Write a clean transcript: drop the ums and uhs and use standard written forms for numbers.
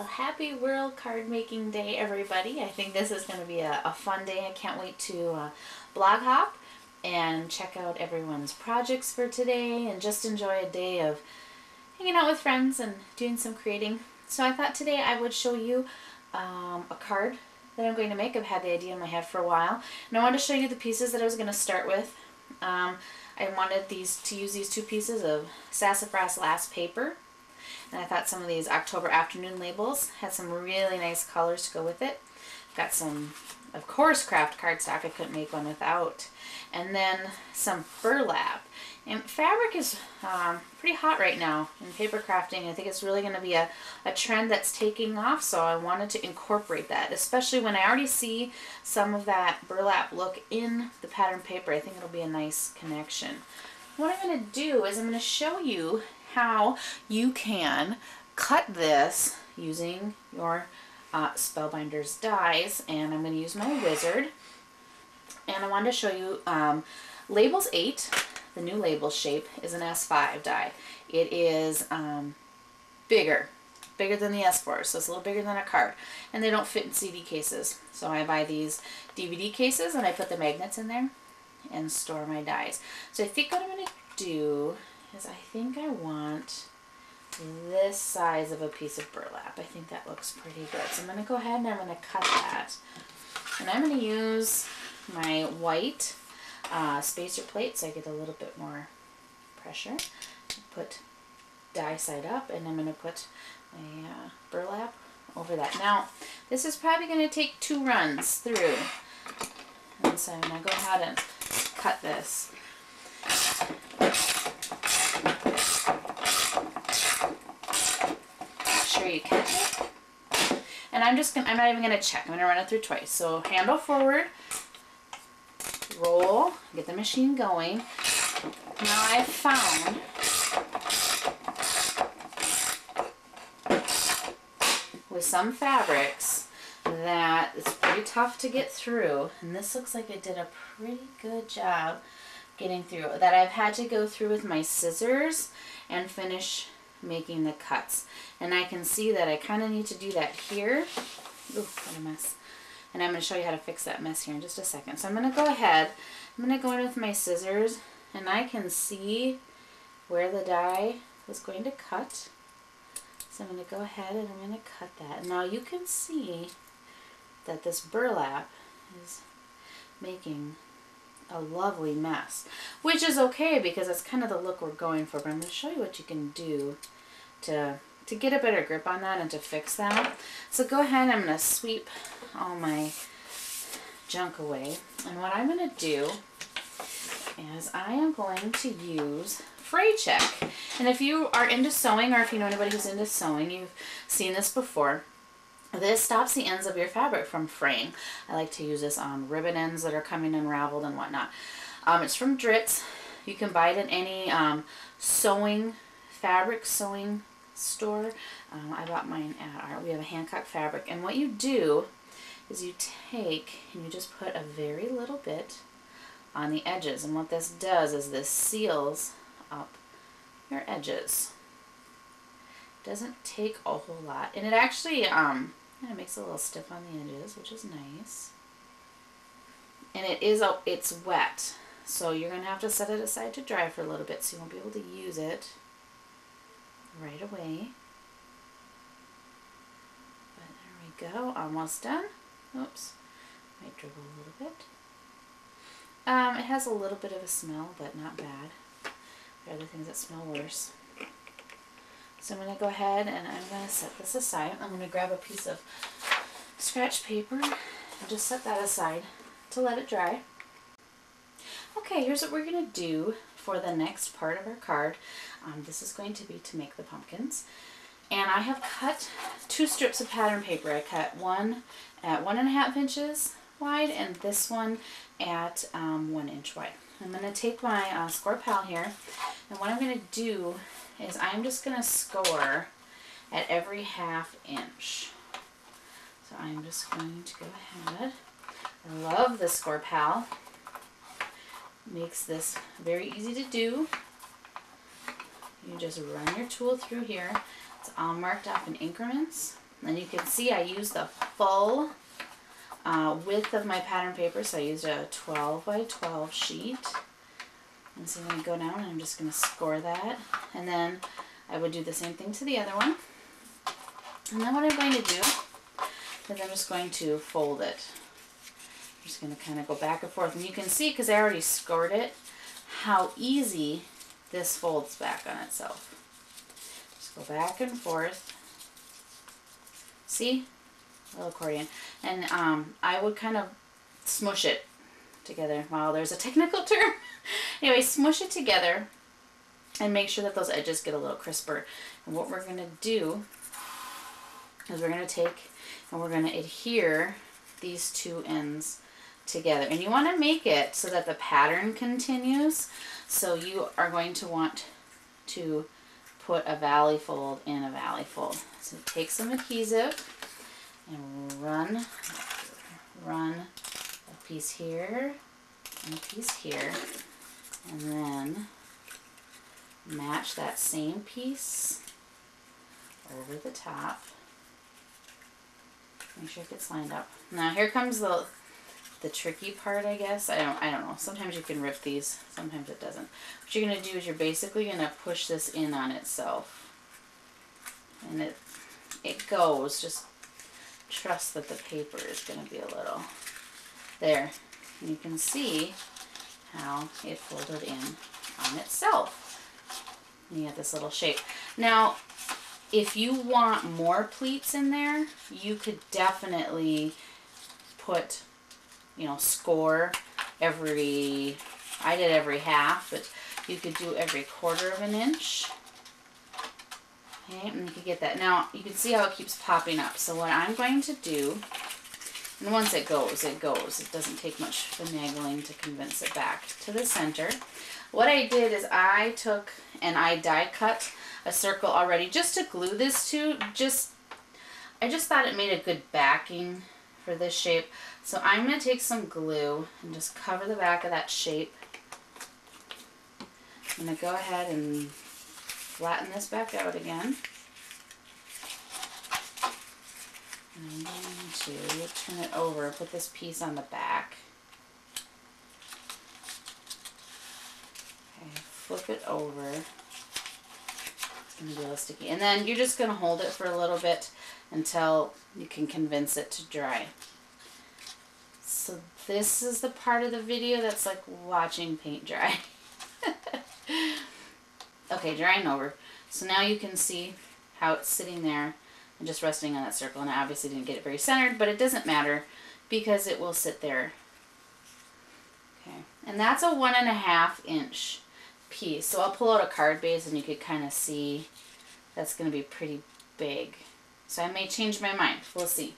Well, happy World Card Making Day, everybody. I think this is going to be a fun day. I can't wait to blog hop and check out everyone's projects for today and just enjoy a day of hanging out with friends and doing some creating. So I thought today I would show you a card that I'm going to make. I've had the idea in my head for a while, and I wanted to show you the pieces that I was going to start with. I wanted to use these two pieces of Sassafras Lace paper, and I thought some of these October afternoon labels had some really nice colors to go with it. Got some, of course, craft cardstock. I couldn't make one without. And then some burlap. And fabric is pretty hot right now in paper crafting. I think it's really going to be a trend that's taking off, so I wanted to incorporate that, especially when I already see some of that burlap look in the pattern paper. I think it'll be a nice connection. What I'm going to do is I'm going to show you how you can cut this using your Spellbinders dies, and I'm going to use my wizard. And I wanted to show you Labels 8. The new label shape is an S5 die. It is bigger than the S4, so it's a little bigger than a card. And they don't fit in CD cases. So I buy these DVD cases and I put the magnets in there and store my dies. So I think what I'm going to do is I think I want this size of a piece of burlap. I think that looks pretty good. So I'm going to go ahead and I'm going to cut that. And I'm going to use my white spacer plate so I get a little bit more pressure. Put die side up, and I'm going to put my burlap over that. Now, this is probably going to take 2 runs through. And so I'm going to go ahead and cut this. Make sure you catch it. And I'm not even going to check. I'm going to run it through twice. So handle forward, roll, get the machine going. Now I've found with some fabrics that it's pretty tough to get through, and this looks like it did a pretty good job getting through, that I've had to go through with my scissors and finish making the cuts. And I can see that I kind of need to do that here. Ooh, what a mess. And I'm going to show you how to fix that mess here in just a second. So I'm going to go ahead, I'm going to go in with my scissors, and I can see where the die was going to cut. So I'm going to go ahead and I'm going to cut that. And now you can see that this burlap is making a lovely mess, which is okay because that's kind of the look we're going for. But I'm going to show you what you can do to get a better grip on that and to fix that. So go ahead, I'm going to sweep all my junk away. And what I'm going to do is I am going to use fray check. And if you are into sewing, or if you know anybody who's into sewing, you've seen this before. This stops the ends of your fabric from fraying. I like to use this on ribbon ends that are coming unraveled and whatnot. It's from Dritz. You can buy it in any fabric sewing store. I bought mine at we have a Hancock Fabric. And what you do is you take and you just put a very little bit on the edges. And what this does is this seals up your edges. Doesn't take a whole lot, and it actually it makes it a little stiff on the edges, which is nice. And it's wet, so you're gonna have to set it aside to dry for a little bit, so you won't be able to use it right away. But there we go, almost done. Oops, might dribble a little bit. It has a little bit of a smell, but not bad. There are other things that smell worse. So I'm going to go ahead and I'm going to set this aside. I'm going to grab a piece of scratch paper and just set that aside to let it dry. Okay, here's what we're going to do for the next part of our card. This is going to be to make the pumpkins. And I have cut 2 strips of pattern paper. I cut one at 1.5 inches wide and this one at 1 inch wide. I'm going to take my score pal here, and what I'm going to do is I'm just going to score at every 1/2 inch. So I'm just going to go ahead. I love the score pal. Makes this very easy to do. You just run your tool through here. It's all marked off in increments. And you can see I used the full width of my pattern paper, so I used a 12 by 12 sheet. And so I'm going to go down and I'm just going to score that. And then I would do the same thing to the other one. And then what I'm going to do is I'm just going to fold it. I'm just going to kind of go back and forth. And you can see, because I already scored it, how easy this folds back on itself. Just go back and forth. See? A little accordion. And I would kind of smush it together. Wow, there's a technical term. Anyway, smush it together and make sure that those edges get a little crisper. And what we're going to do is we're going to take and we're going to adhere these two ends together. And you want to make it so that the pattern continues. So you are going to want to put a valley fold in a valley fold. So take some adhesive and run a piece here and a piece here, and then match that same piece over the top. Make sure it gets lined up. Now here comes the tricky part, I guess. I don't know. Sometimes you can rip these, sometimes it doesn't. What you're going to do is you're basically going to push this in on itself. And it goes. Just trust that the paper is going to be a little there. And you can see how it folded in on itself. And you get this little shape. Now, if you want more pleats in there, you could definitely put, you know, score every, I did every half, but you could do every 1/4 of an inch. Okay, and you can get that. Now, you can see how it keeps popping up. So what I'm going to do, and once it goes, it goes. It doesn't take much finagling to convince it back to the center. What I did is I took and I die cut a circle already just to glue this to. I just thought it made a good backing for this shape. So I'm going to take some glue and just cover the back of that shape. I'm going to go ahead and flatten this back out again. And I'm going to turn it over, put this piece on the back. Okay, flip it over. It's going to be a little sticky. And then you're just going to hold it for a little bit until you can convince it to dry. So this is the part of the video that's like watching paint dry. Okay, drying over. So now you can see how it's sitting there and just resting on that circle. And I obviously didn't get it very centered, but it doesn't matter because it will sit there. Okay, and that's a 1.5 inch piece. So I'll pull out a card base and you could kind of see that's going to be pretty big. So I may change my mind. We'll see.